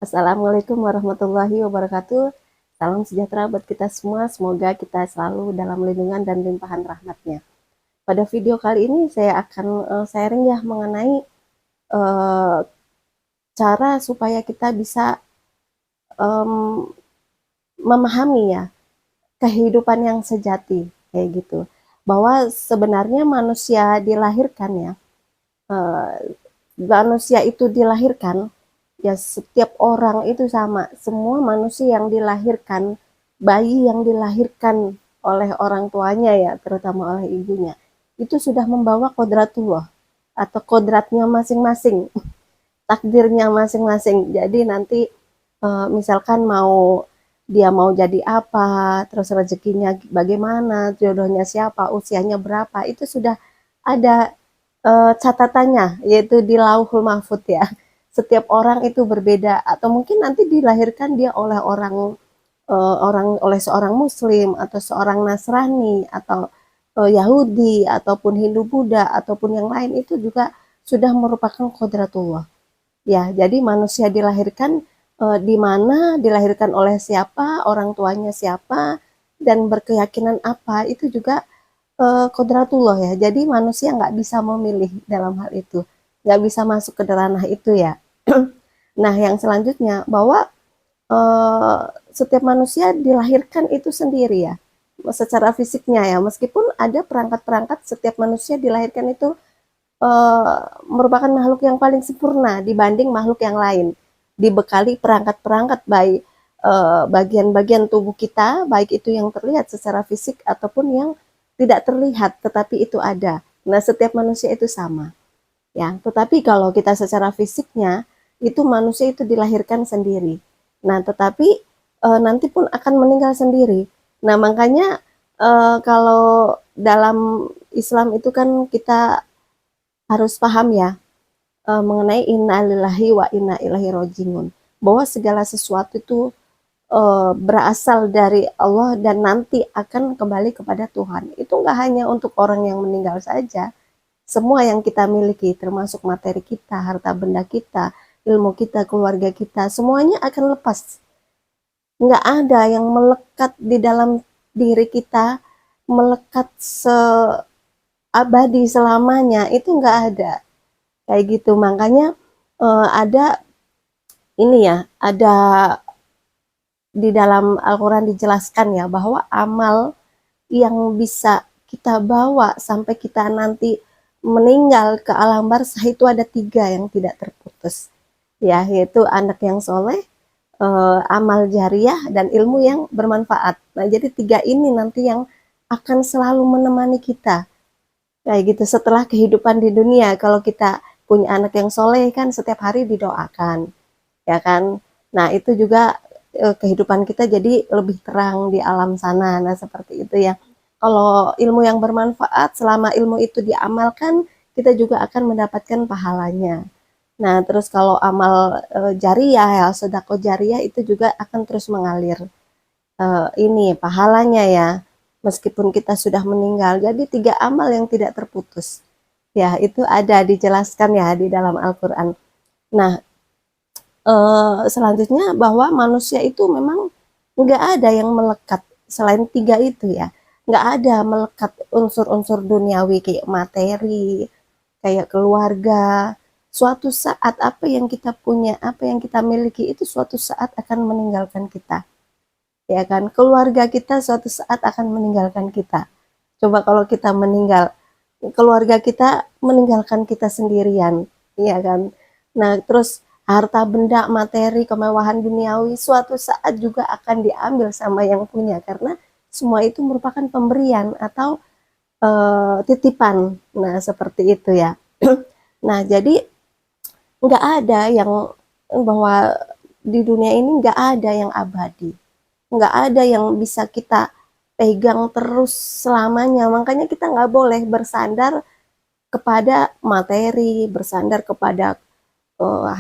Assalamualaikum warahmatullahi wabarakatuh. Salam sejahtera buat kita semua. Semoga kita selalu dalam lindungan dan limpahan rahmatnya. Pada video kali ini saya akan sharing ya mengenai uh, cara supaya kita bisa um, memahami ya kehidupan yang sejati kayak gitu. Bahwa sebenarnya manusia dilahirkan ya, uh, manusia itu dilahirkan ya, setiap orang itu sama, semua manusia yang dilahirkan, bayi yang dilahirkan oleh orang tuanya ya, terutama oleh ibunya, itu sudah membawa kodratullah atau kodratnya masing-masing, takdirnya masing-masing. Jadi nanti misalkan dia mau jadi apa, terus rezekinya bagaimana, jodohnya siapa, usianya berapa, itu sudah ada catatannya, yaitu di Lauhul Mahfud ya. Setiap orang itu berbeda, atau mungkin nanti dilahirkan dia oleh oleh seorang Muslim atau seorang Nasrani atau Yahudi ataupun Hindu Buddha ataupun yang lain, itu juga sudah merupakan kodratullah. Ya, jadi manusia dilahirkan di mana, dilahirkan oleh siapa, orang tuanya siapa, dan berkeyakinan apa, itu juga kodratullah ya. Jadi manusia nggak bisa memilih dalam hal itu, nggak bisa masuk ke ranah itu ya. Nah, yang selanjutnya bahwa eh, setiap manusia dilahirkan itu sendiri ya, secara fisiknya ya. Meskipun ada perangkat-perangkat, setiap manusia dilahirkan itu merupakan makhluk yang paling sempurna dibanding makhluk yang lain, dibekali perangkat-perangkat baik bagian-bagian tubuh kita, baik itu yang terlihat secara fisik ataupun yang tidak terlihat tetapi itu ada. Nah, setiap manusia itu sama ya. Tetapi kalau kita secara fisiknya, itu manusia itu dilahirkan sendiri. Nah, tetapi nanti pun akan meninggal sendiri. Nah, makanya kalau dalam Islam itu kan kita harus paham ya mengenai innalillahi wa inna ilaihi rojiun, bahwa segala sesuatu itu berasal dari Allah dan nanti akan kembali kepada Tuhan. Itu nggak hanya untuk orang yang meninggal saja, semua yang kita miliki, termasuk materi kita, harta benda kita, ilmu kita, keluarga kita, semuanya akan lepas. Nggak ada yang melekat di dalam diri kita, melekat seabadi selamanya, itu nggak ada. Kayak gitu, makanya ada ini ya, ada di dalam Al-Quran dijelaskan ya, bahwa amal yang bisa kita bawa sampai kita nanti meninggal ke alam barzah itu ada tiga yang tidak terputus ya, yaitu anak yang soleh, amal jariah, dan ilmu yang bermanfaat. Nah, jadi tiga ini nanti yang akan selalu menemani kita kayak gitu setelah kehidupan di dunia. Kalau kita punya anak yang soleh kan setiap hari didoakan ya kan. Nah, itu juga kehidupan kita jadi lebih terang di alam sana. Nah, seperti itu ya. Kalau ilmu yang bermanfaat, selama ilmu itu diamalkan, kita juga akan mendapatkan pahalanya. Nah, terus kalau amal jariah ya, sedekah jariah, itu juga akan terus mengalir ini pahalanya ya, meskipun kita sudah meninggal. Jadi tiga amal yang tidak terputus. Ya, itu ada dijelaskan ya di dalam Al-Qur'an. Nah, selanjutnya bahwa manusia itu memang nggak ada yang melekat selain tiga itu ya. Nggak ada melekat unsur-unsur duniawi kayak materi, kayak keluarga. Suatu saat apa yang kita punya, apa yang kita miliki itu suatu saat akan meninggalkan kita. Ya kan? Keluarga kita suatu saat akan meninggalkan kita. Coba kalau kita meninggal, keluarga kita meninggalkan kita sendirian, ya kan? Nah, terus harta benda, materi, kemewahan duniawi suatu saat juga akan diambil sama yang punya, karena semua itu merupakan pemberian atau titipan. Nah, seperti itu ya. Nah, jadi nggak ada yang, bahwa di dunia ini nggak ada yang abadi, nggak ada yang bisa kita pegang terus selamanya. Makanya kita nggak boleh bersandar kepada materi, bersandar kepada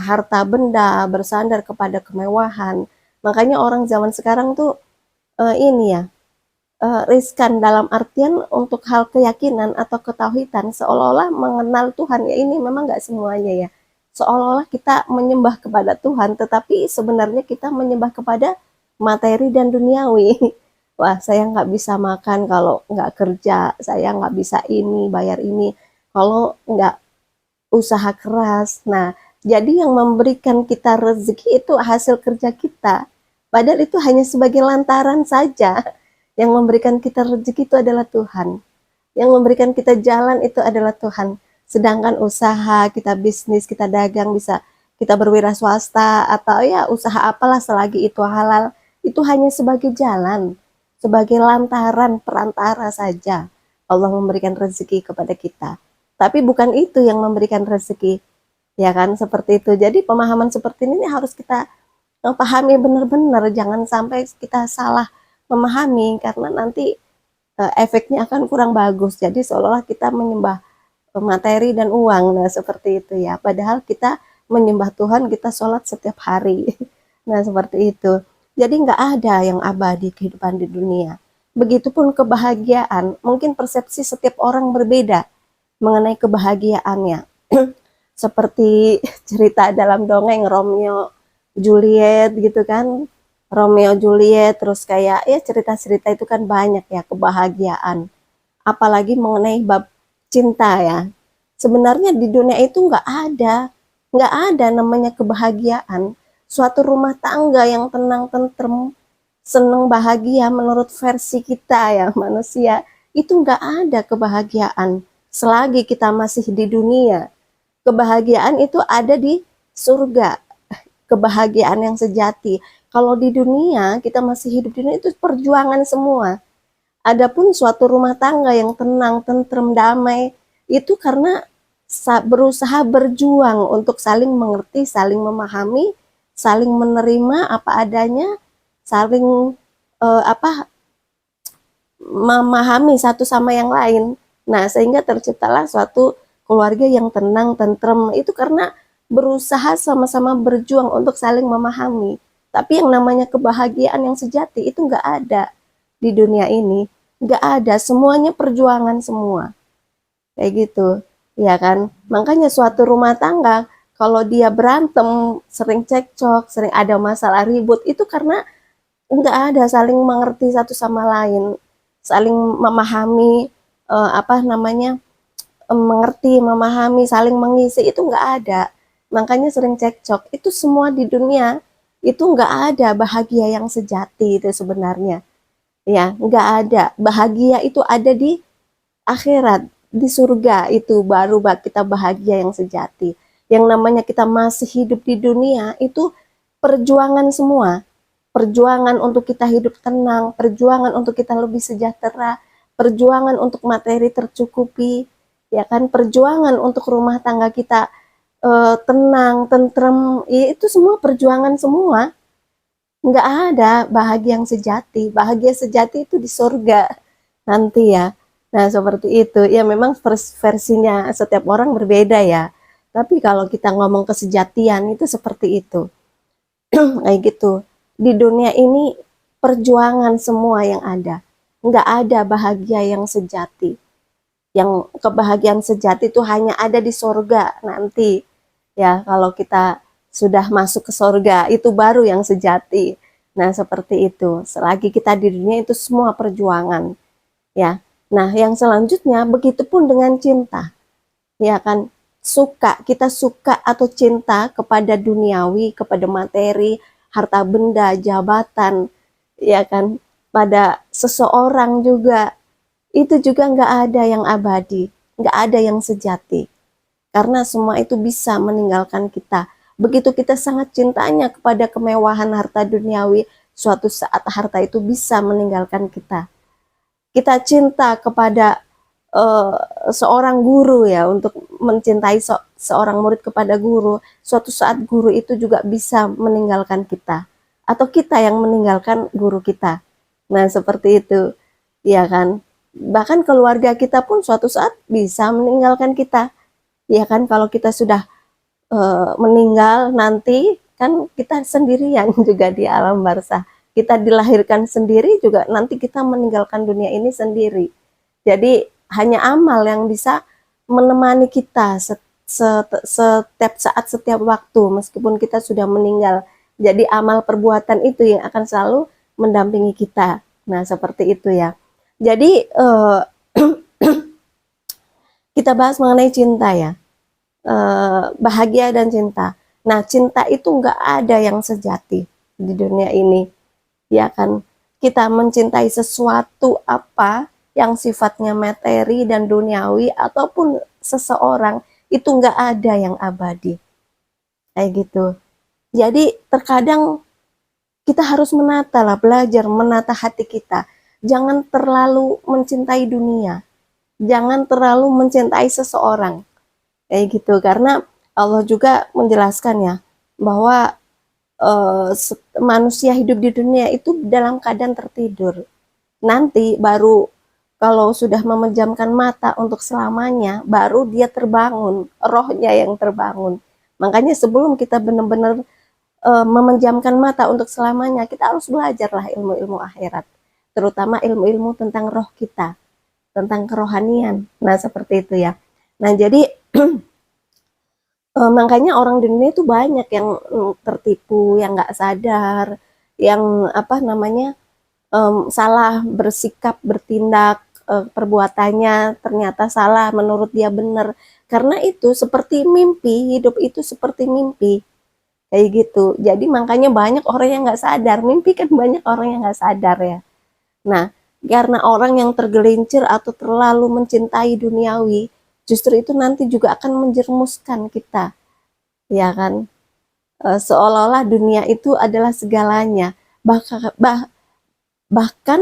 harta benda, bersandar kepada kemewahan. Makanya orang zaman sekarang tuh ini ya, riskan dalam artian untuk hal keyakinan atau ketauhidan, seolah-olah mengenal Tuhan ya, ini memang nggak semuanya ya. seolah-olah kita menyembah kepada Tuhan, tetapi sebenarnya kita menyembah kepada materi dan duniawi. Wah, saya nggak bisa makan kalau nggak kerja, saya nggak bisa ini, bayar ini, kalau nggak usaha keras. Nah, jadi yang memberikan kita rezeki itu hasil kerja kita. Padahal itu hanya sebagai lantaran saja. Yang memberikan kita rezeki itu adalah Tuhan. Yang memberikan kita jalan itu adalah Tuhan. Sedangkan usaha, kita bisnis, kita dagang, bisa kita berwira swasta, atau ya usaha apalah selagi itu halal, itu hanya sebagai jalan, sebagai lantaran, perantara saja. Allah memberikan rezeki kepada kita. Tapi bukan itu yang memberikan rezeki, ya kan? Seperti itu. Jadi pemahaman seperti ini harus kita pahami benar-benar, jangan sampai kita salah memahami, karena nanti efeknya akan kurang bagus. Jadi seolah-olah kita menyembah materi dan uang. Nah, seperti itu ya. Padahal kita menyembah Tuhan, kita sholat setiap hari. Nah, seperti itu. Jadi nggak ada yang abadi kehidupan di dunia. Begitupun kebahagiaan, mungkin persepsi setiap orang berbeda mengenai kebahagiaannya. Seperti cerita dalam dongeng Romeo Juliet gitu kan. Romeo Juliet, terus kayak ya cerita-cerita itu kan banyak ya kebahagiaan. Apalagi mengenai bab cinta ya. Sebenarnya di dunia itu nggak ada namanya kebahagiaan. Suatu rumah tangga yang tenang, tentrem, seneng, bahagia menurut versi kita ya manusia, itu nggak ada kebahagiaan selagi kita masih di dunia. Kebahagiaan itu ada di surga, kebahagiaan yang sejati. Kalau di dunia, kita masih hidup di dunia, itu perjuangan semua. Adapun suatu rumah tangga yang tenang, tentrem, damai, itu karena berusaha berjuang untuk saling mengerti, saling memahami, saling menerima apa adanya, saling memahami satu sama yang lain. Nah, sehingga terciptalah suatu keluarga yang tenang, tentrem. Itu karena berusaha sama-sama berjuang untuk saling memahami. Tapi yang namanya kebahagiaan yang sejati itu nggak ada di dunia ini. Nggak ada, semuanya perjuangan semua. Kayak gitu, ya kan? Makanya suatu rumah tangga, kalau dia berantem, sering cekcok, sering ada masalah ribut, itu karena nggak ada saling mengerti satu sama lain, saling memahami, mengerti, memahami, saling mengisi, itu nggak ada. Makanya sering cekcok. Itu semua di dunia itu nggak ada bahagia yang sejati itu sebenarnya. Ya, nggak ada. Bahagia itu ada di akhirat, di surga, itu baru kita bahagia yang sejati. Yang namanya kita masih hidup di dunia itu perjuangan semua. Perjuangan untuk kita hidup tenang, perjuangan untuk kita lebih sejahtera, perjuangan untuk materi tercukupi, ya kan, perjuangan untuk rumah tangga kita tenang, tentrem, ya itu semua perjuangan semua. Nggak ada bahagia yang sejati. Bahagia sejati itu di surga nanti ya. Nah, seperti itu. Ya memang versinya setiap orang berbeda ya. Tapi kalau kita ngomong kesejatian itu seperti itu. Kayak gitu. Di dunia ini perjuangan semua yang ada. Nggak ada bahagia yang sejati. Yang kebahagiaan sejati itu hanya ada di surga nanti. Ya, kalau kita sudah masuk ke surga, itu baru yang sejati. Nah, seperti itu. Selagi kita di dunia itu semua perjuangan. Ya. Nah, yang selanjutnya begitupun dengan cinta. Ya kan, kita suka atau cinta kepada duniawi, kepada materi, harta benda, jabatan, ya kan, pada seseorang juga. Itu juga nggak ada yang abadi, nggak ada yang sejati. Karena semua itu bisa meninggalkan kita. Begitu kita sangat cintanya kepada kemewahan harta duniawi, suatu saat harta itu bisa meninggalkan kita. Kita cinta kepada seorang guru ya, untuk mencintai seorang murid kepada guru, suatu saat guru itu juga bisa meninggalkan kita. Atau kita yang meninggalkan guru kita. Nah, seperti itu. Ya kan? Bahkan keluarga kita pun suatu saat bisa meninggalkan kita. Ya kan, kalau kita sudah meninggal nanti kan kita sendirian juga di alam barzah. Kita dilahirkan sendiri juga, nanti kita meninggalkan dunia ini sendiri. Jadi hanya amal yang bisa menemani kita setiap saat, setiap waktu, meskipun kita sudah meninggal. Jadi amal perbuatan itu yang akan selalu mendampingi kita. Nah, seperti itu ya. Jadi kita bahas mengenai cinta ya. Bahagia dan cinta. Nah, cinta itu nggak ada yang sejati di dunia ini, ya kan? Kita mencintai sesuatu apa yang sifatnya materi dan duniawi ataupun seseorang, itu nggak ada yang abadi, kayak gitu. Jadi terkadang kita harus menata lah, belajar menata hati kita. Jangan terlalu mencintai dunia, jangan terlalu mencintai seseorang, kayak gitu. Karena Allah juga menjelaskan ya bahwa manusia hidup di dunia itu dalam keadaan tertidur. Nanti baru kalau sudah memejamkan mata untuk selamanya, baru dia terbangun, rohnya yang terbangun. Makanya sebelum kita benar-benar memejamkan mata untuk selamanya, kita harus belajarlah ilmu-ilmu akhirat, terutama ilmu-ilmu tentang roh kita, tentang kerohanian. Nah, seperti itu ya. Nah, jadi makanya orang di dunia itu banyak yang tertipu, yang nggak sadar, yang apa namanya, salah bersikap, bertindak, perbuatannya ternyata salah, menurut dia benar. Karena itu seperti mimpi, hidup itu seperti mimpi, kayak gitu. Jadi makanya banyak orang yang nggak sadar, mimpi kan banyak orang yang nggak sadar ya. Nah, karena orang yang tergelincir atau terlalu mencintai duniawi, justru itu nanti juga akan menjerumuskan kita, ya kan? Seolah-olah dunia itu adalah segalanya. Bahkan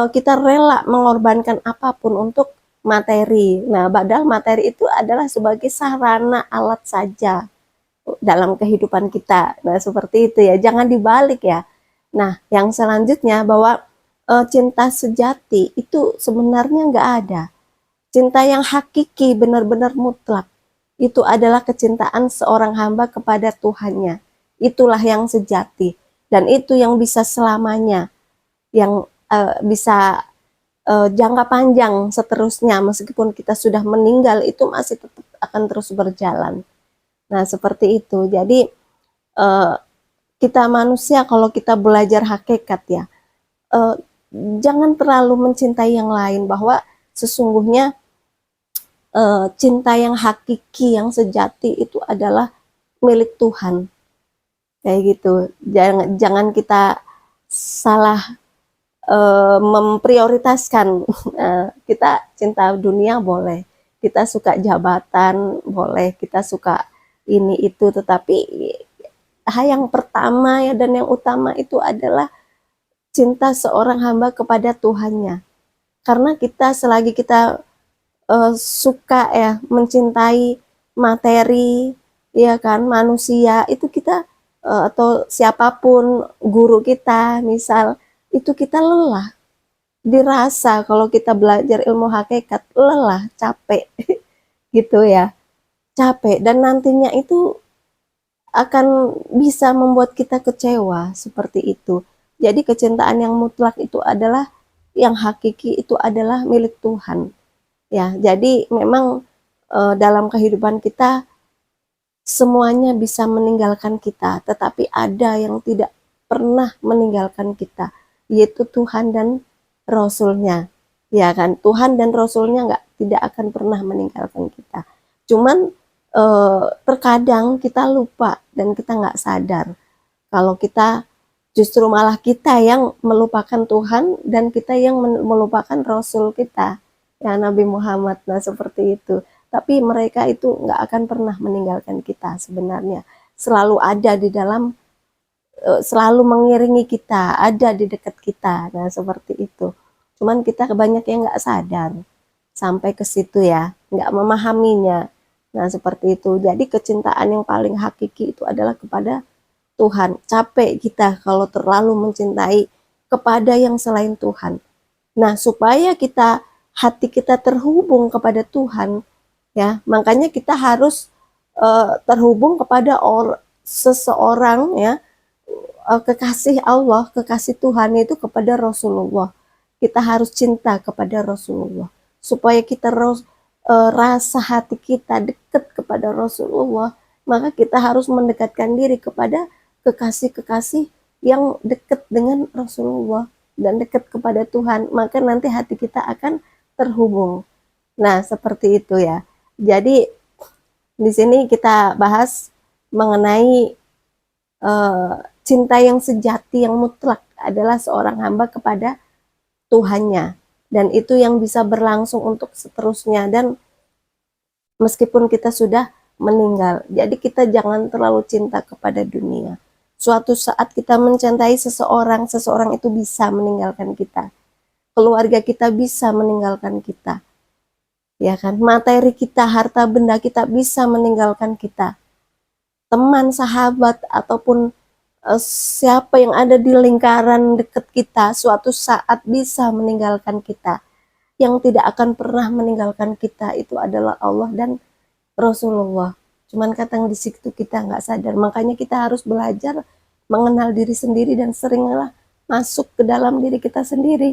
kita rela mengorbankan apapun untuk materi. Nah, padahal materi itu adalah sebagai sarana alat saja dalam kehidupan kita. Nah, seperti itu ya. Jangan dibalik ya. Nah, yang selanjutnya bahwa cinta sejati itu sebenarnya nggak ada. Cinta yang hakiki benar-benar mutlak itu adalah kecintaan seorang hamba kepada Tuhannya. Itulah yang sejati dan itu yang bisa selamanya, yang bisa jangka panjang seterusnya, meskipun kita sudah meninggal itu masih tetap akan terus berjalan. Nah, seperti itu. Jadi eh, kita manusia kalau kita belajar hakikat ya, eh, jangan terlalu mencintai yang lain, bahwa sesungguhnya cinta yang hakiki, yang sejati itu adalah milik Tuhan, kayak gitu. Jangan kita salah memprioritaskan. Kita cinta dunia boleh, kita suka jabatan boleh, kita suka ini itu, tetapi hal yang pertama ya dan yang utama itu adalah cinta seorang hamba kepada Tuhannya. Karena kita selagi kita suka ya mencintai materi, ya kan, manusia itu kita atau siapapun guru kita misal, itu kita lelah, dirasa kalau kita belajar ilmu hakikat lelah, capek gitu ya, capek, dan nantinya itu akan bisa membuat kita kecewa seperti itu. Jadi kecintaan yang mutlak itu adalah, yang hakiki itu adalah milik Tuhan. Ya, jadi memang dalam kehidupan kita semuanya bisa meninggalkan kita, tetapi ada yang tidak pernah meninggalkan kita, yaitu Tuhan dan Rasul-Nya. Ya kan, Tuhan dan Rasul-Nya tidak akan pernah meninggalkan kita. Cuman terkadang kita lupa dan kita nggak sadar kalau kita justru malah kita yang melupakan Tuhan dan kita yang melupakan Rasul kita, ya Nabi Muhammad. Nah, seperti itu. Tapi mereka itu nggak akan pernah meninggalkan kita sebenarnya. Selalu ada di dalam, selalu mengiringi kita, ada di dekat kita. Nah, seperti itu. Cuman kita banyak yang nggak sadar sampai ke situ ya, nggak memahaminya. Nah, seperti itu. Jadi kecintaan yang paling hakiki itu adalah kepada Tuhan. Capek kita kalau terlalu mencintai kepada yang selain Tuhan. Nah, supaya hati kita terhubung kepada Tuhan, ya, makanya kita harus terhubung kepada seseorang ya, kekasih Allah, kekasih Tuhan itu kepada Rasulullah. Kita harus cinta kepada Rasulullah supaya kita rasa hati kita dekat kepada Rasulullah, maka kita harus mendekatkan diri kepada kekasih-kekasih yang dekat dengan Rasulullah dan dekat kepada Tuhan, maka nanti hati kita akan terhubung. Nah, seperti itu ya. Jadi di sini kita bahas mengenai cinta yang sejati yang mutlak adalah seorang hamba kepada Tuhannya, dan itu yang bisa berlangsung untuk seterusnya dan meskipun kita sudah meninggal. Jadi kita jangan terlalu cinta kepada dunia. Suatu saat kita mencintai seseorang, seseorang itu bisa meninggalkan kita. Keluarga kita bisa meninggalkan kita. Ya kan? Materi kita, harta benda kita bisa meninggalkan kita. Teman, sahabat, ataupun siapa yang ada di lingkaran dekat kita suatu saat bisa meninggalkan kita. Yang tidak akan pernah meninggalkan kita itu adalah Allah dan Rasulullah. Cuman kadang di situ kita nggak sadar. Makanya kita harus belajar mengenal diri sendiri dan seringlah masuk ke dalam diri kita sendiri.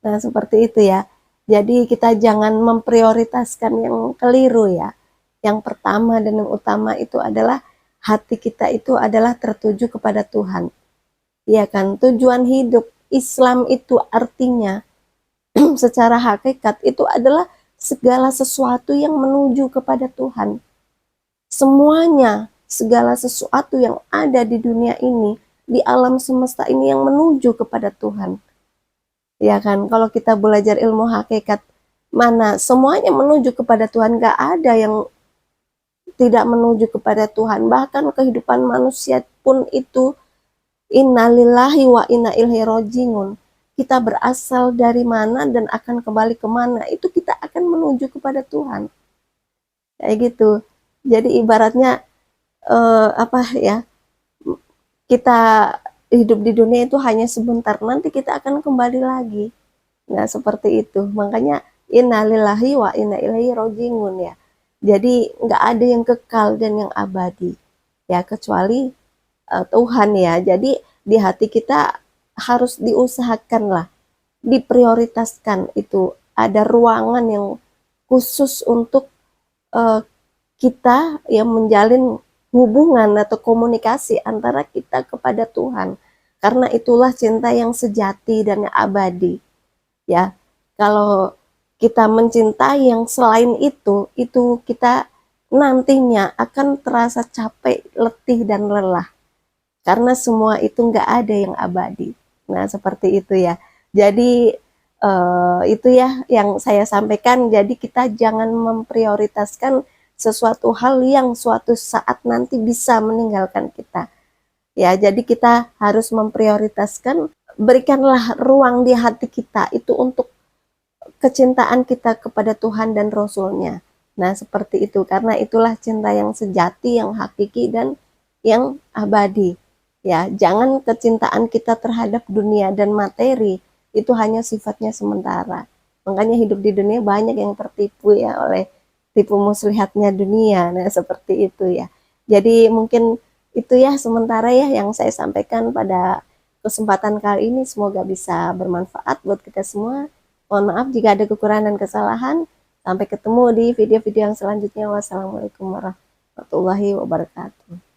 Nah, seperti itu ya. Jadi kita jangan memprioritaskan yang keliru ya. Yang pertama dan yang utama itu adalah hati kita itu adalah tertuju kepada Tuhan. Ya kan? Tujuan hidup Islam itu artinya secara hakikat itu adalah segala sesuatu yang menuju kepada Tuhan. Semuanya, segala sesuatu yang ada di dunia ini, di alam semesta ini yang menuju kepada Tuhan. Ya kan, kalau kita belajar ilmu hakikat, mana semuanya menuju kepada Tuhan, gak ada yang tidak menuju kepada Tuhan. Bahkan kehidupan manusia pun itu innalillahi wa inna ilaihi rajiun. Kita berasal dari mana dan akan kembali kemana, itu kita akan menuju kepada Tuhan. Kayak gitu. Jadi ibaratnya apa ya, kita hidup di dunia itu hanya sebentar, nanti kita akan kembali lagi. Nah, seperti itu. Makanya innalillahi wa inna ilaihi rajiun ya. Jadi nggak ada yang kekal dan yang abadi ya, kecuali Tuhan ya. Jadi di hati kita harus diusahakan lah, diprioritaskan itu ada ruangan yang khusus untuk kita yang menjalin hubungan atau komunikasi antara kita kepada Tuhan. Karena itulah cinta yang sejati dan yang abadi. Ya, kalau kita mencintai yang selain itu kita nantinya akan terasa capek, letih, dan lelah. Karena semua itu nggak ada yang abadi. Nah, seperti itu ya. Jadi itu ya yang saya sampaikan. Jadi kita jangan memprioritaskan sesuatu hal yang suatu saat nanti bisa meninggalkan kita. Ya, jadi kita harus memprioritaskan, berikanlah ruang di hati kita itu untuk kecintaan kita kepada Tuhan dan Rasul-Nya. Nah, seperti itu. Karena itulah cinta yang sejati, yang hakiki, dan yang abadi. Ya, jangan kecintaan kita terhadap dunia dan materi itu hanya sifatnya sementara. Makanya hidup di dunia banyak yang tertipu ya oleh tipu muslihatnya dunia. Nah, seperti itu ya. Jadi mungkin itu ya sementara ya yang saya sampaikan pada kesempatan kali ini. Semoga bisa bermanfaat buat kita semua. Mohon maaf jika ada kekurangan dan kesalahan. Sampai ketemu di video-video yang selanjutnya. Wassalamualaikum warahmatullahi wabarakatuh.